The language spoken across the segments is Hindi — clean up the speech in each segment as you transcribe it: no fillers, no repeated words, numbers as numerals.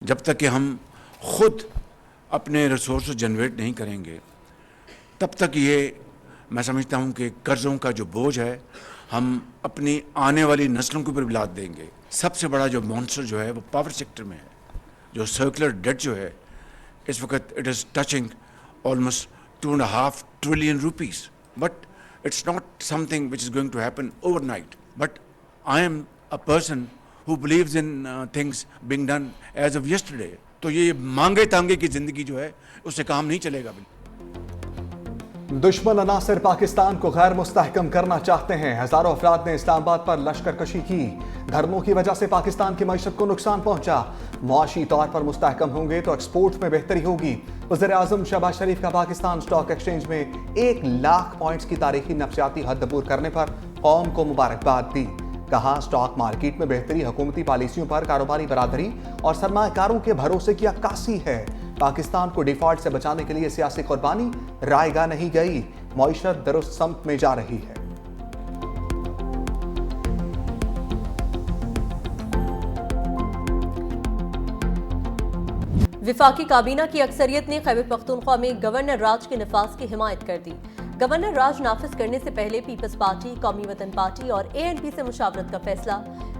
जब तक कि हम खुद अपने रिसोर्स जनरेट नहीं करेंगे तब तक ये मैं समझता हूँ कि कर्ज़ों का जो बोझ है हम अपनी आने वाली नस्लों के ऊपर भी लाद देंगे। सबसे बड़ा जो मॉन्स्टर जो है वो पावर सेक्टर में है। जो सर्कुलर डेट जो है इस वक्त it is touching almost 2.5 trillion rupees, but it's not something which is going to happen overnight. But I am a person who believes in things being done as of yesterday. तो ये मांगे तांगे की जिंदगी जो है उससे काम नहीं चलेगा। दुश्मन अनासिर पाकिस्तान को गैर मुस्तहकम करना चाहते हैं। हजारों अफराद ने इस्लामाबाद पर लश्कर कशी की। धर्मों की वजह से पाकिस्तान की मईशत को नुकसान पहुंचा। मुआशी तौर पर मुस्तहकम होंगे तो एक्सपोर्ट में बेहतरी होगी। वज़ीर-ए-आज़म शहबाज शरीफ का पाकिस्तान स्टॉक एक्सचेंज में 1 लाख पॉइंट्स की तारीखी नफसियाती हद अबूर करने पर कौम को मुबारकबाद दी। कहा स्टॉक मार्केट में बेहतरी हुकूमती पॉलिसियों पर कारोबारी बरादरी और सरमाकारों के भरोसे की अक्कासी है। पाकिस्तान को डिफॉल्ट से बचाने के लिए सियासी कुर्बानी रायगा नहीं गई। मईशत दुरुस्त सम्त में जा रही है। विफाकी काबीना की अक्सरियत ने खैबर पख्तूनख्वा में गवर्नर राज के नफाज की हिमायत कर दी। गवर्नर राज नाफिज करने से पहले पीपल्स पार्टी, कौमी वतन पार्टी और ANP से मुशावरत का फैसला।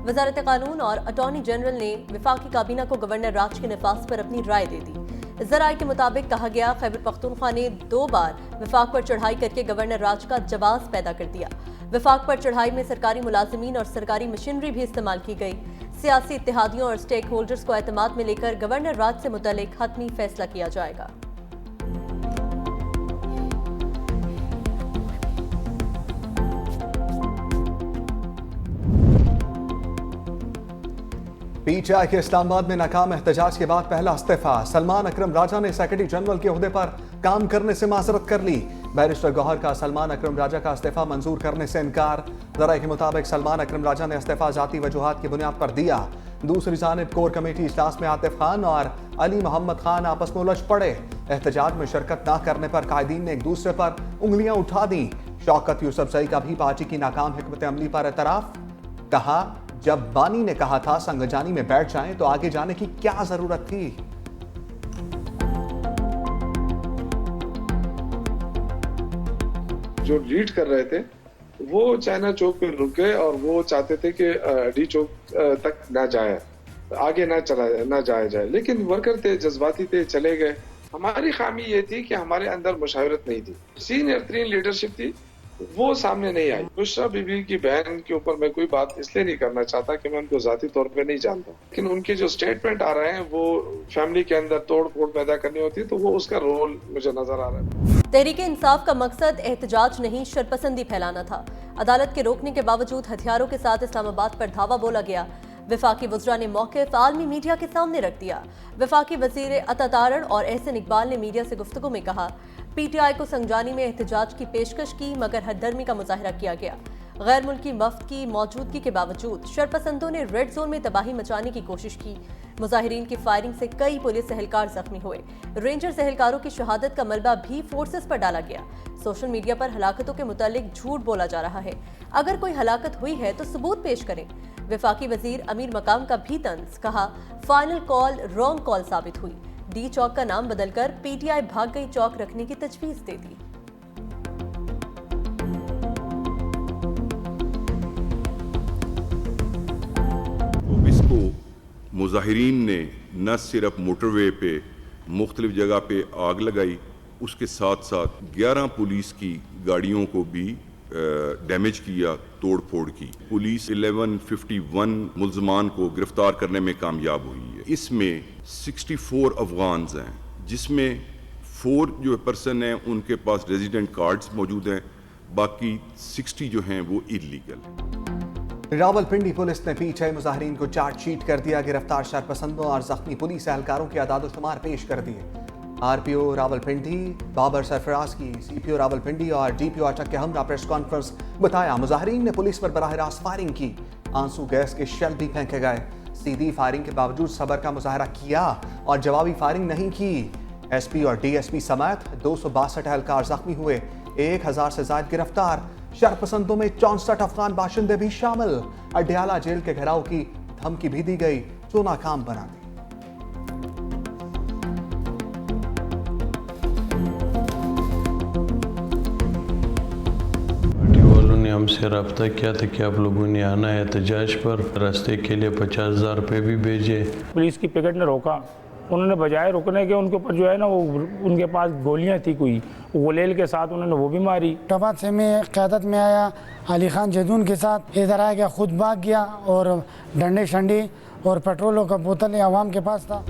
वजारत कानून और अटॉर्नी जनरल ने विफाकी काबीना को गवर्नर राज के नफाज पर अपनी राय दे दी। जराये के मुताबिक कहा गया, खैबर पख्तूनख्वा ने 2 बार विफाक पर चढ़ाई करके गवर्नर राज का जवाब पैदा कर दिया। विफाक पर चढ़ाई में सरकारी मुलाजिमीन और सरकारी मशीनरी भी इस्तेमाल की गई। सियासी इत्तेहादियों और स्टेक होल्डर्स को एतमाद में लेकर गवर्नर राज से मुतल्लिक हतमी फैसला किया जाएगा। PTI के इस्लामाबाद में नाकाम एहतजाज के बाद पहला इस्तीफा। सलमान अकरम राजा ने सेक्रेटरी जनरल के ओहदे पर काम करने से माजरत कर ली। बैरिस्टर गौहर का सलमान अकरम राजा का इस्तीफा मंजूर करने से इनकार। जराये के मुताबिक सलमान अकरम राजा ने इस्तीफा जाती वजूहात की बुनियाद पर दिया। दूसरी जानिब कोर कमेटी इजलास में आतिफ खान और अली मोहम्मद खान आपस में उलझ पड़े। एहतजाज में शिरकत न करने पर कायदीन ने एक दूसरे पर उंगलियां उठा दी। शौकत यूसुफजई का भी पार्टी की नाकाम हिकमत अमली पर एतराफ। कहा, जब बानी ने कहा था संगजानी में बैठ जाएं तो आगे जाने की क्या जरूरत थी। जो लीड कर रहे थे वो चाइना चौक पे रुक गए और वो चाहते थे कि डी चौक तक ना जाए, आगे ना जाया जाए, लेकिन वर्कर थे, जज्बाती थे, चले गए। हमारी खामी ये थी कि हमारे अंदर मुशावरत नहीं थी। सीनियर तरीन लीडरशिप थी, वो सामने नहीं आई। बुशरा बीबी की बहन के ऊपर मैं कोई बात इसलिए नहीं करना चाहता कि मैं उनको जाती तौर पे नहीं जानता, लेकिन उनके जो स्टेटमेंट आ रहे हैं वो फैमिली के अंदर तोड़ फोड़ पैदा करनी होती है, तो वो उसका रोल मुझे नजर आ रहा है। तहरीक इंसाफ का मकसद एहतजाज नहीं, शरपसंदी फैलाना था। अदालत के रोकने के बावजूद हथियारों के साथ इस्लामाबाद पर धावा बोला गया। विफाकी वज़रा ने मौक़िफ़ आलमी मीडिया के सामने रख दिया। विफाकी वज़ीर अतातारण और एहसन इकबाल ने मीडिया से गुफ्तगू में कहा, PTI को संगजानी में एहतजाज की पेशकश की मगर हददर्मी का मुजाहरा किया गया। गैर मुल्की वफ्द की मौजूदगी के बावजूद शरपसंदों ने रेड जोन में तबाही मचाने की कोशिश की। मुजाहिरीन की फायरिंग से कई पुलिस एहलकार जख्मी हुए। रेंजर्स एहलकारों की शहादत का मलबा भी फोर्सेस पर डाला गया। सोशल मीडिया पर हलाकतों के मुतालिक झूठ बोला जा रहा है। अगर कोई हलाकत हुई है तो सबूत पेश करें। विफाकी वजीर अमीर मकाम का भी तंज। कहा, फाइनल कॉल रॉन्ग कॉल साबित हुई। डी चौक का नाम बदलकर PTI भाग गई चौक रखने की तजवीज दे दी। इसको मुजाहिरीन ने न सिर्फ मोटरवे पे मुख्तलिफ जगह पे आग लगाई, उसके साथ साथ 11 पुलिस की गाड़ियों को भी डैमेज किया, तोड़ फोड़ की। पुलिस 1151 मुल्जमान को गिरफ्तार करने में कामयाब हुई है। इसमें 64 अफगान हैं, जिसमें 4 जो पर्सन हैं उनके पास रेजिडेंट कार्ड्स मौजूद हैं, बाकी 60 जो हैं वो इलीगल। रावलपिंडी पुलिस ने PTI मुजाहिरीन को चार्जशीट कर दिया। गिरफ्तार शरपसंदों और जख्मी पुलिस एहलकारों के आदाद-ओ-शुमार पेश कर दिए। RPO रावलपिंडी बाबर सरफराज की CPO रावलपिंडी और DPO अटक के हमरा प्रेस कॉन्फ्रेंस बताया, मुजाहिरीन ने पुलिस पर बराह रास्त फायरिंग की। आंसू गैस के शेल भी फेंके गए। सीधी फायरिंग के बावजूद सब्र का मुजाहरा किया और जवाबी फायरिंग नहीं की। SP और DSP समेत 262 एहलकार जख्मी हुए। 1000 से ज्यादा गिरफ्तार। शरपसंदों में 64 अफगान बाशिंदे भी शामिल। अडयाला जेल के घेराव की धमकी भी दी गई, जो नाकाम बना दी। हमसे रब्ता किया था कि आप लोगों ने आना है एहतजाज पर, रास्ते के लिए 50,000 रुपये भी भेजे। पुलिस की पिकेट ने रोका, उन्होंने बजाय रुकने के उनके ऊपर जो है ना वो उनके पास गोलियां थी, कोई गुलेल के साथ उन्होंने वो भी मारी। टबाद से मैं क़यादत में आया अली खान जैदून के साथ, इधर आ गया, खुद भाग गया और डंडे शंडे और पेट्रोलों का बोतल आवाम के पास था।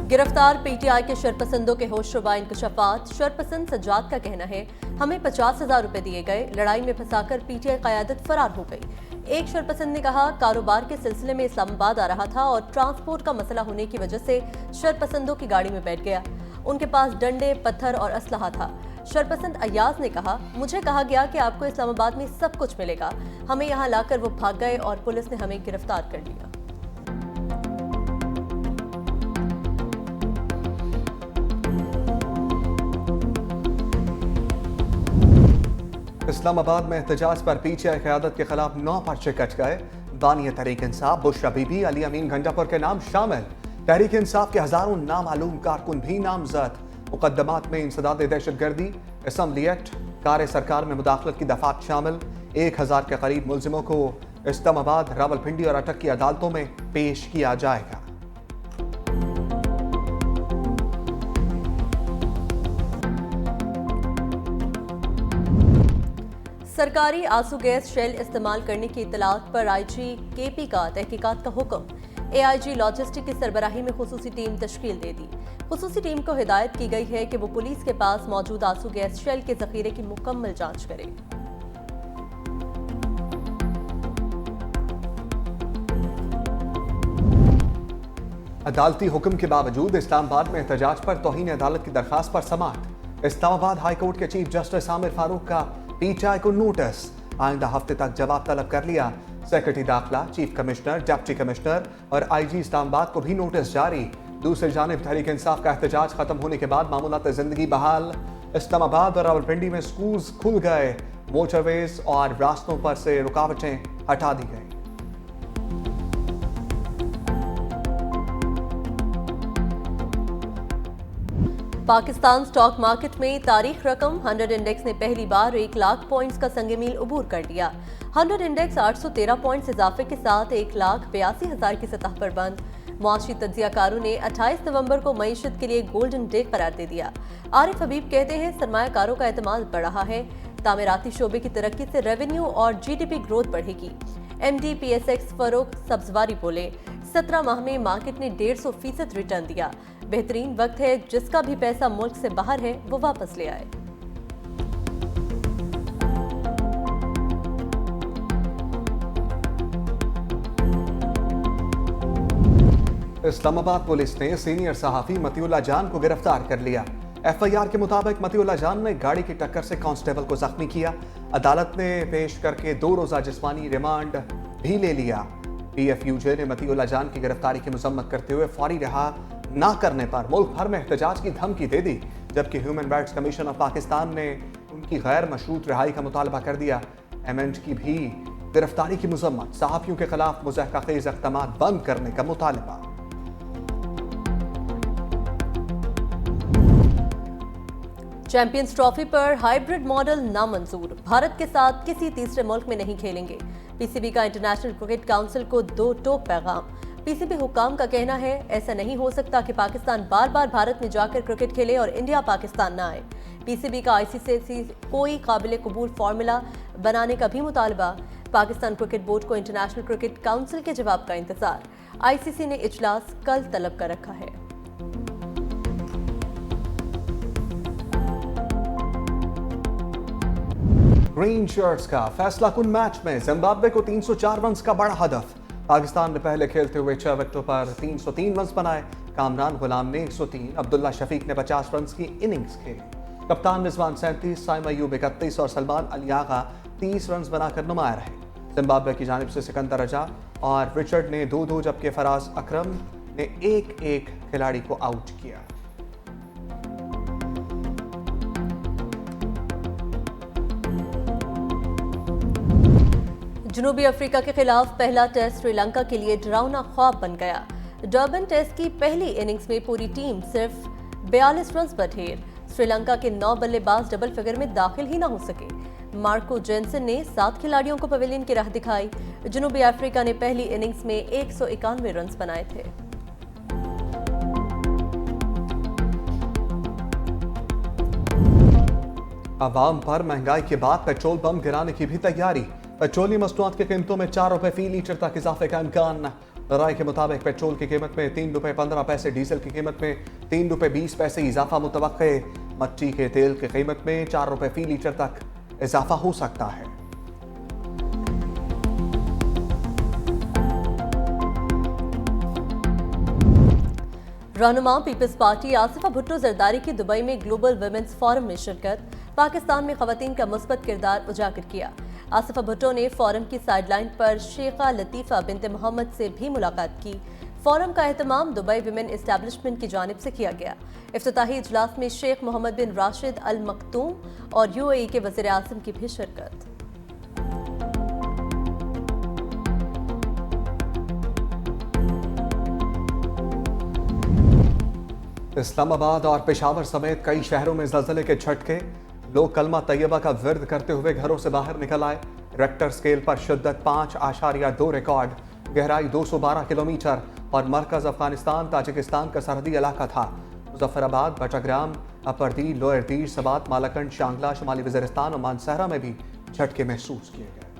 गिरफ्तार पीटीआई के शरपसंदों के होशरुबा इंकशाफात। शरपसंद सज्जाद का कहना है, हमें 50,000 रुपए दिए गए, लड़ाई में फंसाकर पीटीआई क़यादत फरार हो गई। एक शरपसंद ने कहा, कारोबार के सिलसिले में इस्लामाबाद आ रहा था और ट्रांसपोर्ट का मसला होने की वजह से शरपसंदों की गाड़ी में बैठ गया। उनके पास डंडे, पत्थर और असलहा था। शरपसंद अयाज ने कहा, मुझे कहा गया कि आपको इस्लामाबाद में सब कुछ मिलेगा, हमें यहाँ लाकर वो भाग गए और पुलिस ने हमें गिरफ्तार कर लिया। इस्लामाबाद में एहतजाज पर पीटीआई क़यादत के खिलाफ 9 पर्चे कट गए। बानी तहरीक इंसाफ बुशरा बीबी, अली अमीन गंजापुर के नाम शामिल। तहरीक इंसाफ के हजारों नामालूम कारकुन भी नामजद। मुकदमात में इंसदाद दहशतगर्दी, असम्बली एक्ट, कार सरकार में मुदाखलत की दफात शामिल। 1000 के करीब मुलजिमों को इस्लामाबाद, रावलपिंडी और अटक की अदालतों में पेश किया जाएगा। सरकारी आंसू गैस शेल इस्तेमाल करने की इतलात पर आईजी केपी का तहकीकात का हुक्म। एआईजी लॉजिस्टिक की सरबराही में खुसूसी टीम तश्कील दे दी। खुसूसी टीम को हिदायत की गई है कि वो पुलिस के पास मौजूद आंसू गैस शेल के जखीरे की मुकम्मल जांच करे। अदालती हुक्म के बावजूद इस्लामाबाद में एहतजाज पर तौहीन अदालत की दरखास्त पर समाअत। इस्लामाबाद हाई कोर्ट के चीफ जस्टिस आमिर फारूक का पीटीआई को नोटिस, आइंदा हफ्ते तक जवाब तलब कर लिया। सेक्रेटरी दाखिला, चीफ कमिश्नर, डिप्टी कमिश्नर और आईजी इस्लामाबाद को भी नोटिस जारी। दूसरी जानिब तहरीक इंसाफ का एहतजाज खत्म होने के बाद मामूलात जिंदगी बहाल। इस्लामाबाद और रावलपिंडी में स्कूल्स खुल गए, मोटरवेज और रास्तों पर से रुकावटें हटा दी गई। पाकिस्तान स्टॉक मार्केट में तारीख रकम 100 इंडेक्स ने पहली बार 1 लाख पॉइंट्स का संग-ए-मील उबूर कर लिया। 100 इंडेक्स 813 पॉइंट्स इजाफे के साथ 1,82,000 की सतह पर बंद। मुआशी तज्जियाकारों ने 28 नवंबर को मईशत के लिए गोल्डन डे करार दे दिया। आरिफ हबीब कहते हैं, सरमायाकारों का एतमाद बढ़ रहा है, तामीराती शोबे की तरक्की से रेवेन्यू और जीडीपी ग्रोथ बढ़ेगी। एमडी पीएसएक्स फरोख सब्जवारी बोले, 17 माह में मार्केट ने 150% रिटर्न दिया। बेहतरीन वक्त है, जिसका भी पैसा मुल्क से बाहर है वो वापस ले आए। इस्लामाबाद पुलिस ने सीनियर सहाफी मतीउल्लाह जान को गिरफ्तार कर लिया। एफआईआर के मुताबिक मतीउल्लाह जान ने गाड़ी की टक्कर से कांस्टेबल को जख्मी किया। अदालत ने पेश करके 2 रोजा जिस्मानी रिमांड भी ले लिया। पीएफयूजे ने मतीउल्लाह जान की गिरफ्तारी की मजम्मत करते हुए फौरी रिहा ना करने पर मुल्क भर में एहतजाज की धमकी दे दी, जबकि human rights commission of Pakistan ने उनकी गैर मशरूत रिहाई का मुतालबा कर दिया। एमएंड की भी गिरफ्तारी की मजम्मत, सहाफियों के खिलाफ मुज़ाहराखेज़ इक़दामात बंद करने का मुतालबा। चैंपियंस ट्रॉफी पर हाइब्रिड मॉडल नामंजूर, भारत के साथ किसी तीसरे मुल्क में नहीं खेलेंगे। पीसीबी का इंटरनेशनल क्रिकेट काउंसिल को 2 टोक पैगाम। पीसीबी हुक्काम का कहना है, ऐसा नहीं हो सकता कि पाकिस्तान बार बार भारत में जाकर क्रिकेट खेले और इंडिया पाकिस्तान ना आए। पीसीबी का आईसीसी से कोई काबिल कबूल फार्मूला बनाने का भी मुतालबा। पाकिस्तान क्रिकेट बोर्ड को इंटरनेशनल क्रिकेट काउंसिल के जवाब का इंतजार। आईसीसी ने इजलास कल तलब कर रखा है। ग्रीन शर्ट्स का फैसला कुन मैच में जिम्बाब्वे को 304 रन का बड़ा हदफ। पाकिस्तान ने पहले खेलते हुए 6 विकेटों पर 303 रन बनाए। कामरान गुलाम ने 103, अब्दुल्ला शफीक ने 50 रन की इनिंग्स खेली। कप्तान रिजवान 37, साइम अयूब 31 और सलमान अली आगा 30 रन बनाकर नुमाया रहे। जिम्बाब्वे की जानिब से सिकंदर रजा और रिचर्ड ने 2-2, जबकि फराज अकरम ने 1-1 खिलाड़ी को आउट किया। जनूबी अफ्रीका के खिलाफ पहला टेस्ट श्रीलंका के लिए डरावना ख्वाब बन गया। डर्बन टेस्ट की पहली इनिंग्स में पूरी टीम सिर्फ 42 रन पर ढेर। श्रीलंका के 9 बल्लेबाज डबल फिगर में दाखिल ही ना हो सके। मार्को जेनसन ने 7 खिलाड़ियों को पवेलियन की राह दिखाई। जनूबी अफ्रीका ने पहली इनिंग्स में 191 रन बनाए थे। अवाम पर महंगाई के बाद पेट्रोल पंप गिराने की भी तैयारी। पेट्रोलियम मसनूआत की कीमतों में 4 रुपए फी लीटर तक इजाफे का इम्कान। राय के मुताबिक पेट्रोल की कीमत में 3 रुपए 15 पैसे, डीजल की कीमत में 3 रुपए 20 पैसे इजाफा मुतवक्के। मट्टी के तेल की कीमत में 4 रुपए फी लीटर तक इजाफा हो सकता है। रहनुमा पीपल्स पार्टी आसिफा भुट्टो जरदारी की दुबई में ग्लोबल वुमेन्स फोरम में शिरकत। पाकिस्तान में खवातीन का मुस्बत किरदार उजागर किया। आसिफा भुट्टो ने फोरम की साइडलाइन पर शेखा लतीफ़ा बिनते मोहम्मद से भी मुलाकात की। फोरम का एहतमाम दुबई विमेन एस्टैब्लिशमेंट की जानिब से किया गया। इफ्तिताही इजलास में शेख मोहम्मद बिन राशिद अल मखतूम और UAE के वज़ीर आज़म की भी शिरकत। इस्लामाबाद और पेशावर समेत कई शहरों में ज़लज़ले के झटके। लोग कलमा तैयबा का विर्द करते हुए घरों से बाहर निकल आए। रेक्टर स्केल पर शिद्दत 5.2 रिकॉर्ड, गहराई 212 किलोमीटर और मरकज अफगानिस्तान ताजिकिस्तान का सरहदी इलाका था। मुजफ्फराबाद, बटाग्राम, अपरदी, लोअर दीर, सबात, मालाकंड, शांगला, शुमाली वज़ीरिस्तान और मानसहरा में भी झटके महसूस किए गए।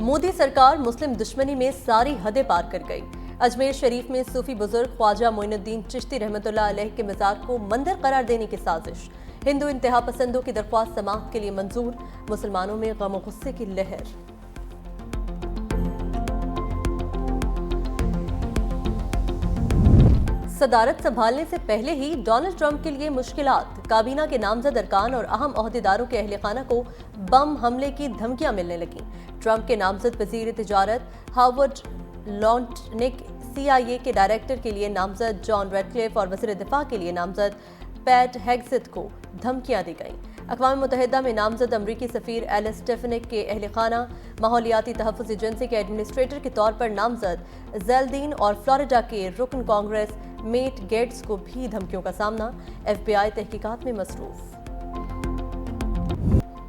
मोदी सरकार मुस्लिम दुश्मनी में सारी हदें पार कर गई। अजमेर शरीफ में सूफी बुजुर्ग ख्वाजा मोइनुद्दीन चिश्ती रहमतुल्लाह अलैह के मज़ार को मंदिर करार देने की साजिश। हिंदू इंतहा पसंदों की दरख्वास्त समाअत के लिए मंजूर। मुसलमानों में गम और गुस्से की लहर। सदारत संभालने से पहले ही डोनाल्ड ट्रंप के लिए मुश्किलात। काबीना के नामजद अरकान और अहम ओहदेदारों के अहले खाना को बम हमले की धमकियां मिलने लगीं। ट्रंप के नामजद वजीर तिजारत हावर्ड लॉन्टनिक, CIA के डायरेक्टर के लिए नामजद जॉन रेडक्लिफ और वज़ीर दिफा के लिए नामजद पैट हेग्सेथ को धमकियां दी गईं। अक़वाम मुत्तहिदा में नामजद अमरीकी सफ़ीर एलिस स्टेफनिक के अहले खाना, माहौलियाती तहफ़्फ़ुज़ एजेंसी के एडमिनिस्ट्रेटर के तौर पर नामजद ज़ैलदीन और फ्लोरिडा के रुकन कांग्रेस मेट गेट्स को भी धमकियों का सामना। FBI तहकीकात में मसरूफ़।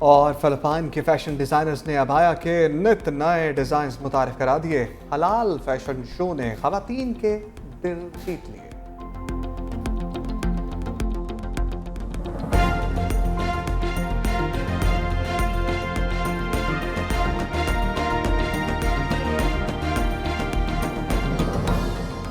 और फिलिपाइन के फैशन डिजाइनर्स ने अबाया के नित नए डिजाइन मुतारिफ करा दिए। हलाल फैशन शो ने खवातीन के दिल जीत लिए।